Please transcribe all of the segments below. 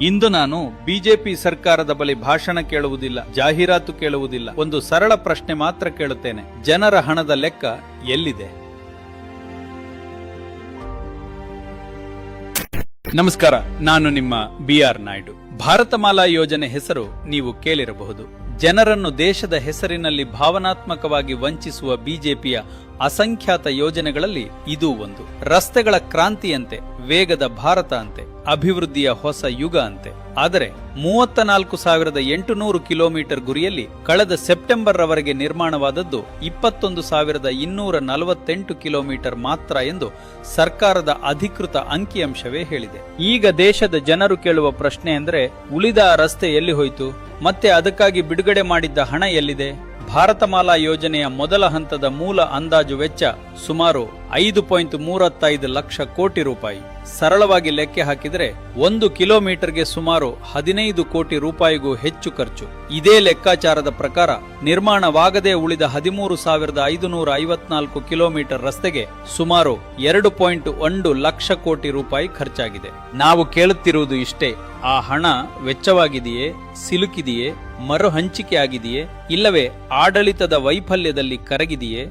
ಇಂದು ನಾನು ಬಿಜೆಪಿ ಸರ್ಕಾರದ ಬಳಿ ಭಾಷಣ ಕೇಳುವುದಿಲ್ಲ, ಜಾಹೀರಾತು ಕೇಳುವುದಿಲ್ಲ. ಒಂದು ಸರಳ ಪ್ರಶ್ನೆ ಮಾತ್ರ ಕೇಳುತ್ತೇನೆ. ಜನರ ಹಣದ ಲೆಕ್ಕ ಎಲ್ಲಿದೆ? ನಮಸ್ಕಾರ, ನಾನು ನಿಮ್ಮ BR ನಾಯ್ಡು. ಭಾರತಮಾಲಾ ಯೋಜನೆ ಹೆಸರು ನೀವು ಕೇಳಿರಬಹುದು. ಜನರನ್ನು ದೇಶದ ಹೆಸರಿನಲ್ಲಿ ಭಾವನಾತ್ಮಕವಾಗಿ ವಂಚಿಸುವ ಬಿಜೆಪಿಯ ಅಸಂಖ್ಯಾತ ಯೋಜನೆಗಳಲ್ಲಿ ಇದೂ ಒಂದು. ರಸ್ತೆಗಳ ಕ್ರಾಂತಿಯಂತೆ, ವೇಗದ ಭಾರತ ಅಂತೆ, ಅಭಿವೃದ್ಧಿಯ ಹೊಸ ಯುಗ ಅಂತೆ. ಆದರೆ 34,800 ಕಿಲೋಮೀಟರ್ ಗುರಿಯಲ್ಲಿ ಕಳೆದ ಸೆಪ್ಟೆಂಬರ್ ರವರೆಗೆ ನಿರ್ಮಾಣವಾದದ್ದು 21,248 ಕಿಲೋಮೀಟರ್ ಮಾತ್ರ ಎಂದು ಸರ್ಕಾರದ ಅಧಿಕೃತ ಅಂಕಿಅಂಶವೇ ಹೇಳಿದೆ. ಈಗ ದೇಶದ ಜನರು ಕೇಳುವ ಪ್ರಶ್ನೆ ಅಂದ್ರೆ, ಉಳಿದ ರಸ್ತೆ ಎಲ್ಲಿ ಹೋಯಿತು? ಮತ್ತೆ ಅದಕ್ಕಾಗಿ ಬಿಡುಗಡೆ ಮಾಡಿದ್ದ ಹಣ ಎಲ್ಲಿದೆ? ಭಾರತಮಾಲಾ ಯೋಜನೆಯ ಮೊದಲ ಹಂತದ ಮೂಲ ಅಂದಾಜು ವೆಚ್ಚ ಸುಮಾರು 5.35 ಲಕ್ಷ ಕೋಟಿ ರೂಪಾಯಿ. ಸರಳವಾಗಿ ಲೆಕ್ಕ ಹಾಕಿದರೆ 1 ಕಿಲೋಮೀಟರ್ಗೆ ಸುಮಾರು 15 ಕೋಟಿ ರೂಪಾಯಿಗೂ ಹೆಚ್ಚು ಖರ್ಚು. ಇದೇ ಲೆಕ್ಕಾಚಾರದ ಪ್ರಕಾರ ನಿರ್ಮಾಣವಾಗದೇ ಉಳಿದ 13,554 ಕಿಲೋಮೀಟರ್ ರಸ್ತೆಗೆ ಸುಮಾರು 2.1 ಲಕ್ಷ ಕೋಟಿ ರೂಪಾಯಿ ಖರ್ಚಾಗಿದೆ. ನಾವು ಕೇಳುತ್ತಿರುವುದು ಇಷ್ಟೇ: ಆ ಹಣ ವೆಚ್ಚವಾಗಿದೆಯೇ, ಸಿಲುಕಿದೆಯೇ, ಮರು ಹಂಚಿಕೆ ಆಗಿದೆಯೇ, ಇಲ್ಲವೇ ಆಡಳಿತದ ವೈಫಲ್ಯದಲ್ಲಿ ಕರಗಿದೆಯೇ?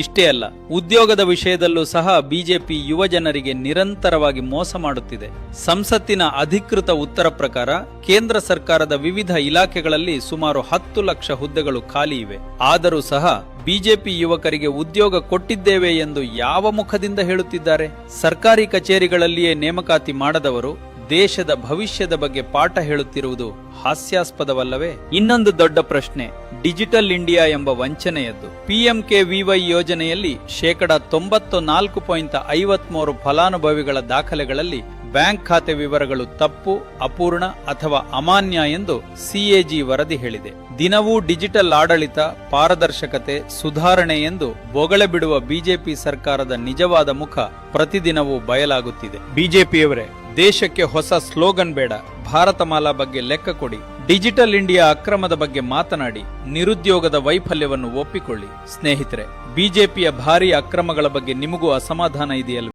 ಇಷ್ಟೇ ಅಲ್ಲ, ಉದ್ಯೋಗದ ವಿಷಯದಲ್ಲೂ ಸಹ ಬಿಜೆಪಿ ಯುವ ಜನರಿಗೆ ನಿರಂತರವಾಗಿ ಮೋಸ ಮಾಡುತ್ತಿದೆ. ಸಂಸತ್ತಿನ ಅಧಿಕೃತ ಉತ್ತರ ಪ್ರಕಾರ ಕೇಂದ್ರ ಸರ್ಕಾರದ ವಿವಿಧ ಇಲಾಖೆಗಳಲ್ಲಿ ಸುಮಾರು 10 ಲಕ್ಷ ಹುದ್ದೆಗಳು ಖಾಲಿ ಇವೆ. ಆದರೂ ಸಹ ಬಿಜೆಪಿ ಯುವಕರಿಗೆ ಉದ್ಯೋಗ ಕೊಟ್ಟಿದ್ದೇವೆ ಎಂದು ಯಾವ ಮುಖದಿಂದ ಹೇಳುತ್ತಿದ್ದಾರೆ? ಸರ್ಕಾರಿ ಕಚೇರಿಗಳಲ್ಲಿಯೇ ನೇಮಕಾತಿ ಮಾಡದವರು ದೇಶದ ಭವಿಷ್ಯದ ಬಗ್ಗೆ ಪಾಠ ಹೇಳುತ್ತಿರುವುದು ಹಾಸ್ಯಾಸ್ಪದವಲ್ಲವೇ? ಇನ್ನೊಂದು ದೊಡ್ಡ ಪ್ರಶ್ನೆ ಡಿಜಿಟಲ್ ಇಂಡಿಯಾ ಎಂಬ ವಂಚನೆಯದ್ದು. PMKVY ಯೋಜನೆಯಲ್ಲಿ 94.53% ಫಲಾನುಭವಿಗಳ ದಾಖಲೆಗಳಲ್ಲಿ ಬ್ಯಾಂಕ್ ಖಾತೆ ವಿವರಗಳು ತಪ್ಪು, ಅಪೂರ್ಣ ಅಥವಾ ಅಮಾನ್ಯ ಎಂದು CAG ವರದಿ ಹೇಳಿದೆ. ದಿನವೂ ಡಿಜಿಟಲ್ ಆಡಳಿತ, ಪಾರದರ್ಶಕತೆ, ಸುಧಾರಣೆ ಎಂದು ಬೊಗಳೆ ಬಿಡುವ ಬಿಜೆಪಿ ಸರ್ಕಾರದ ನಿಜವಾದ ಮುಖ ಪ್ರತಿದಿನವೂ ಬಯಲಾಗುತ್ತಿದೆ. ಬಿಜೆಪಿಯವರೇ, ದೇಶಕ್ಕೆ ಹೊಸ ಸ್ಲೋಗನ್ ಬೇಡ, ಭಾರತಮಾಲಾ ಬಗ್ಗೆ ಲೆಕ್ಕ ಕೊಡಿ, ಡಿಜಿಟಲ್ ಇಂಡಿಯಾ ಅಕ್ರಮದ ಬಗ್ಗೆ ಮಾತನಾಡಿ, ನಿರುದ್ಯೋಗದ ವೈಫಲ್ಯವನ್ನು ಒಪ್ಪಿಕೊಳ್ಳಿ. ಸ್ನೇಹಿತರೆ, ಬಿಜೆಪಿಯ ಭಾರೀ ಅಕ್ರಮಗಳ ಬಗ್ಗೆ ನಿಮಗೂ ಅಸಮಾಧಾನ ಇದೆಯಲ್ಲ?